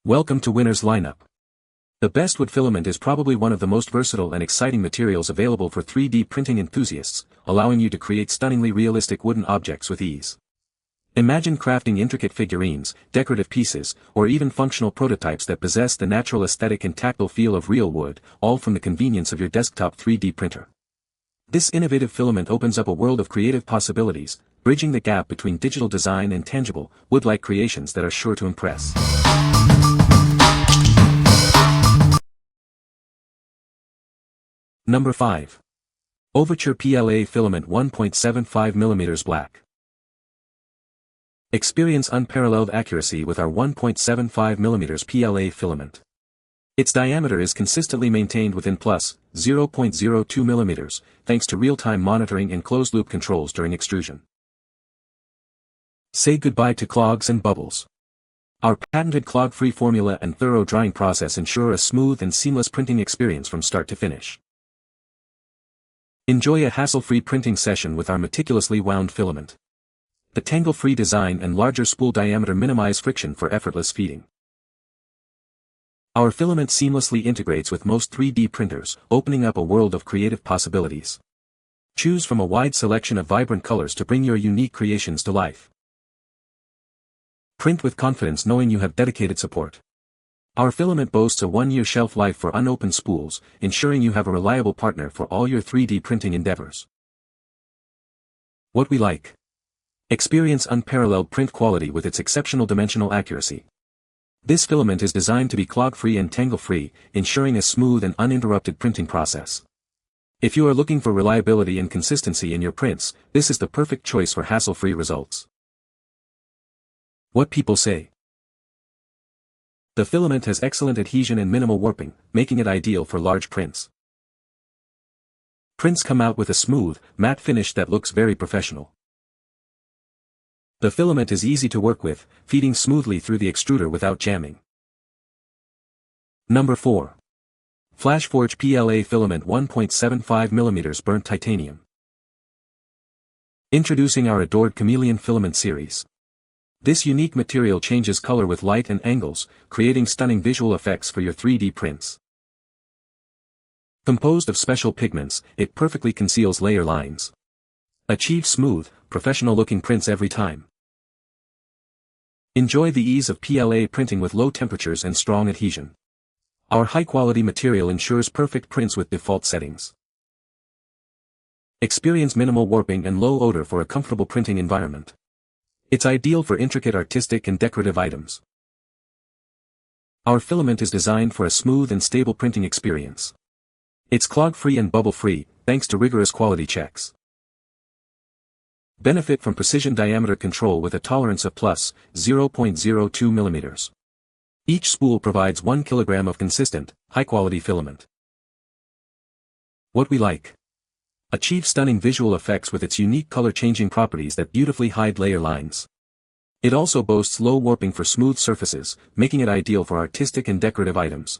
Welcome to Winner's Lineup. The best wood filament is probably one of the most versatile and exciting materials available for 3D printing enthusiasts, allowing you to create stunningly realistic wooden objects with ease. Imagine crafting intricate figurines, decorative pieces, or even functional prototypes that possess the natural aesthetic and tactile feel of real wood, all from the convenience of your desktop 3D printer. This innovative filament opens up a world of creative possibilities, bridging the gap between digital design and tangible, wood-like creations that are sure to impress. Number 5. OVERTURE PLA Filament 1.75mm Black. Experience unparalleled accuracy with our 1.75mm PLA filament. Its diameter is consistently maintained within plus 0.02mm, thanks to real-time monitoring and closed-loop controls during extrusion. Say goodbye to clogs and bubbles. Our patented clog-free formula and thorough drying process ensure a smooth and seamless printing experience from start to finish. Enjoy a hassle-free printing session with our meticulously wound filament. The tangle-free design and larger spool diameter minimize friction for effortless feeding. Our filament seamlessly integrates with most 3D printers, opening up a world of creative possibilities. Choose from a wide selection of vibrant colors to bring your unique creations to life. Print with confidence knowing you have dedicated support. Our filament boasts a 1-year shelf life for unopened spools, ensuring you have a reliable partner for all your 3D printing endeavors. What we like. Experience unparalleled print quality with its exceptional dimensional accuracy. This filament is designed to be clog-free and tangle-free, ensuring a smooth and uninterrupted printing process. If you are looking for reliability and consistency in your prints, this is the perfect choice for hassle-free results. What people say. The filament has excellent adhesion and minimal warping, making it ideal for large prints. Prints come out with a smooth, matte finish that looks very professional. The filament is easy to work with, feeding smoothly through the extruder without jamming. Number 4. FLASHFORGE PLA Filament 1.75mm Burnt Titanium. Introducing our adored Chameleon Filament series. This unique material changes color with light and angles, creating stunning visual effects for your 3D prints. Composed of special pigments, it perfectly conceals layer lines. Achieve smooth, professional-looking prints every time. Enjoy the ease of PLA printing with low temperatures and strong adhesion. Our high-quality material ensures perfect prints with default settings. Experience minimal warping and low odor for a comfortable printing environment. It's ideal for intricate artistic and decorative items. Our filament is designed for a smooth and stable printing experience. It's clog-free and bubble-free, thanks to rigorous quality checks. Benefit from precision diameter control with a tolerance of plus 0.02mm. Each spool provides 1 kg of consistent, high-quality filament. What we like. Achieve stunning visual effects with its unique color-changing properties that beautifully hide layer lines. It also boasts low warping for smooth surfaces, making it ideal for artistic and decorative items.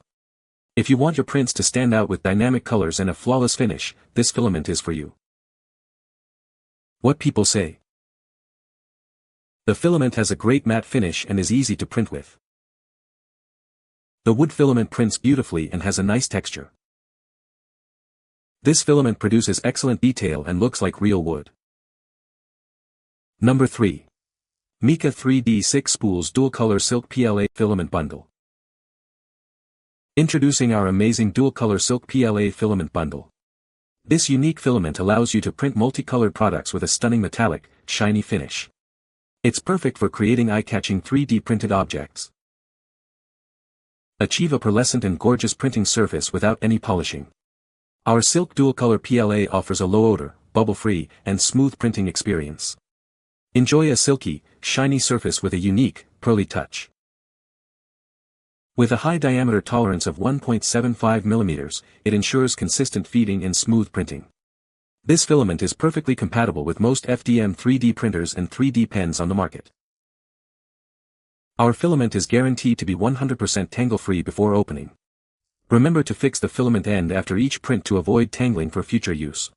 If you want your prints to stand out with dynamic colors and a flawless finish, this filament is for you. What people say. The filament has a great matte finish and is easy to print with. The wood filament prints beautifully and has a nice texture. This filament produces excellent detail and looks like real wood. Number 3. Mica 3D 6 Spools Dual Color Silk PLA Filament Bundle. Introducing our amazing Dual Color Silk PLA Filament Bundle. This unique filament allows you to print multicolored products with a stunning metallic, shiny finish. It's perfect for creating eye-catching 3D printed objects. Achieve a pearlescent and gorgeous printing surface without any polishing. Our Silk Dual Color PLA offers a low odor, bubble-free, and smooth printing experience. Enjoy a silky, shiny surface with a unique, pearly touch. With a high diameter tolerance of 1.75mm, it ensures consistent feeding and smooth printing. This filament is perfectly compatible with most FDM 3D printers and 3D pens on the market. Our filament is guaranteed to be 100% tangle-free before opening. Remember to fix the filament end after each print to avoid tangling for future use.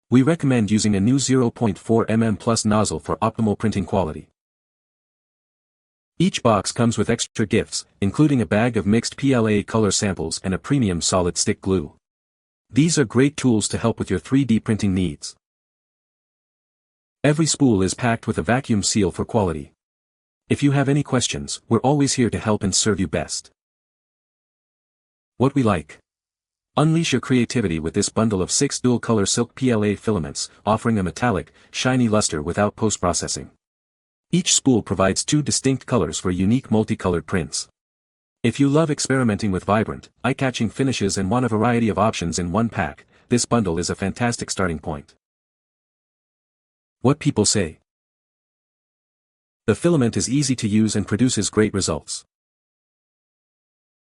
We recommend using a new 0.4mm plus nozzle for optimal printing quality. Each box comes with extra gifts, including a bag of mixed PLA color samples and a premium solid stick glue. These are great tools to help with your 3D printing needs. Every spool is packed with a vacuum seal for quality. If you have any questions, we're always here to help and serve you best. What we like. Unleash your creativity with this bundle of 6 dual-color silk PLA filaments, offering a metallic, shiny luster without post-processing. Each spool provides 2 distinct colors for unique multicolored prints. If you love experimenting with vibrant, eye-catching finishes and want a variety of options in one pack, this bundle is a fantastic starting point. What people say. The filament is easy to use and produces great results.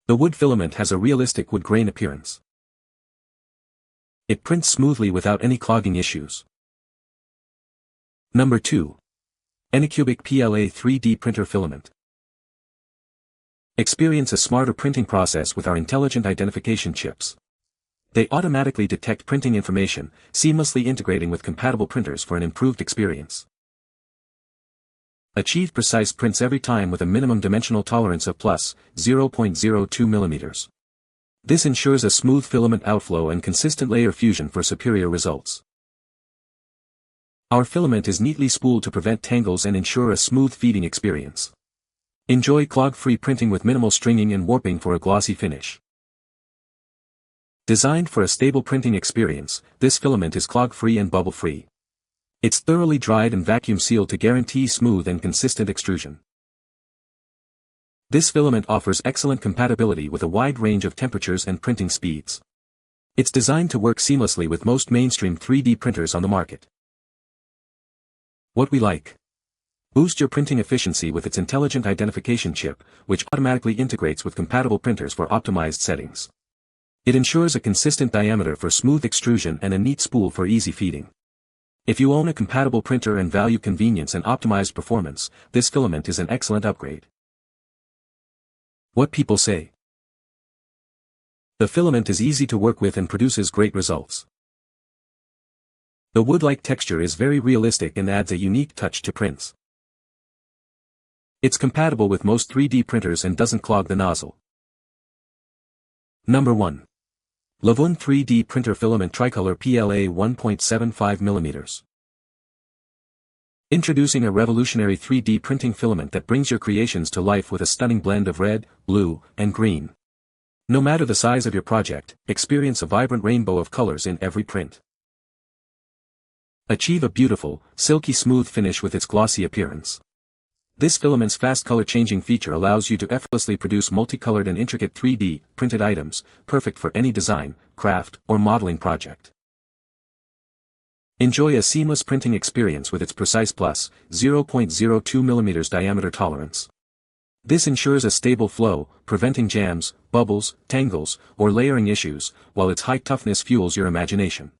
The wood filament has a realistic wood grain appearance. It prints smoothly without any clogging issues. Number 2. ANYCUBIC PLA 3D Printer Filament. Experience a smarter printing process with our intelligent identification chips. They automatically detect printing information, seamlessly integrating with compatible printers for an improved experience. Achieve precise prints every time with a minimum dimensional tolerance of plus 0.02 mm. This ensures a smooth filament outflow and consistent layer fusion for superior results. Our filament is neatly spooled to prevent tangles and ensure a smooth feeding experience. Enjoy clog-free printing with minimal stringing and warping for a glossy finish. Designed for a stable printing experience, this filament is clog-free and bubble-free. It's thoroughly dried and vacuum-sealed to guarantee smooth and consistent extrusion. This filament offers excellent compatibility with a wide range of temperatures and printing speeds. It's designed to work seamlessly with most mainstream 3D printers on the market. What we like. Boost your printing efficiency with its intelligent identification chip, which automatically integrates with compatible printers for optimized settings. It ensures a consistent diameter for smooth extrusion and a neat spool for easy feeding. If you own a compatible printer and value convenience and optimized performance, this filament is an excellent upgrade. What people say. The filament is easy to work with and produces great results. The wood-like texture is very realistic and adds a unique touch to prints. It's compatible with most 3D printers and doesn't clog the nozzle. Number 1. LOVOON 3D Printer Filament Tricolor PLA 1.75 mm. Introducing a revolutionary 3D printing filament that brings your creations to life with a stunning blend of red, blue, and green. No matter the size of your project, experience a vibrant rainbow of colors in every print. Achieve a beautiful, silky smooth finish with its glossy appearance. This filament's fast color changing feature allows you to effortlessly produce multicolored and intricate 3D printed items, perfect for any design, craft, or modeling project. Enjoy a seamless printing experience with its precise plus 0.02 mm diameter tolerance. This ensures a stable flow, preventing jams, bubbles, tangles, or layering issues, while its high toughness fuels your imagination.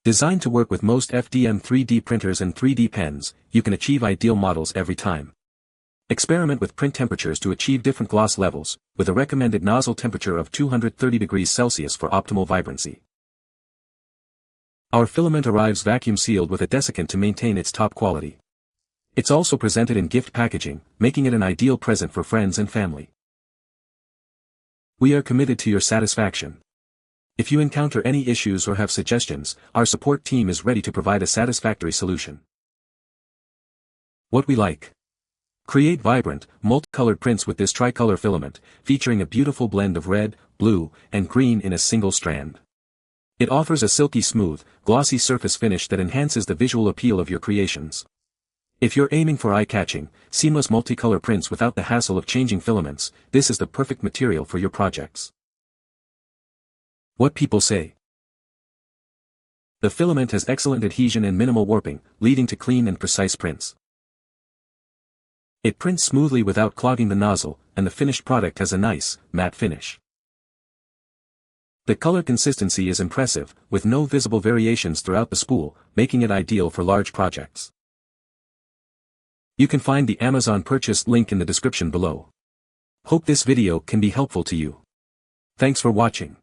Designed to work with most FDM 3D printers and 3D pens, you can achieve ideal models every time. Experiment with print temperatures to achieve different gloss levels, with a recommended nozzle temperature of 230 degrees Celsius for optimal vibrancy. Our filament arrives vacuum sealed with a desiccant to maintain its top quality. It's also presented in gift packaging, making it an ideal present for friends and family. We are committed to your satisfaction. If you encounter any issues or have suggestions, our support team is ready to provide a satisfactory solution. What we like. Create vibrant, multicolored prints with this tricolor filament, featuring a beautiful blend of red, blue, and green in a single strand. It offers a silky smooth, glossy surface finish that enhances the visual appeal of your creations. If you're aiming for eye-catching, seamless multicolor prints without the hassle of changing filaments, this is the perfect material for your projects. What people say. The filament has excellent adhesion and minimal warping, leading to clean and precise prints. It prints smoothly without clogging the nozzle, and the finished product has a nice, matte finish. The color consistency is impressive, with no visible variations throughout the spool, making it ideal for large projects. You can find the Amazon purchase link in the description below. Hope this video can be helpful to you. Thanks for watching.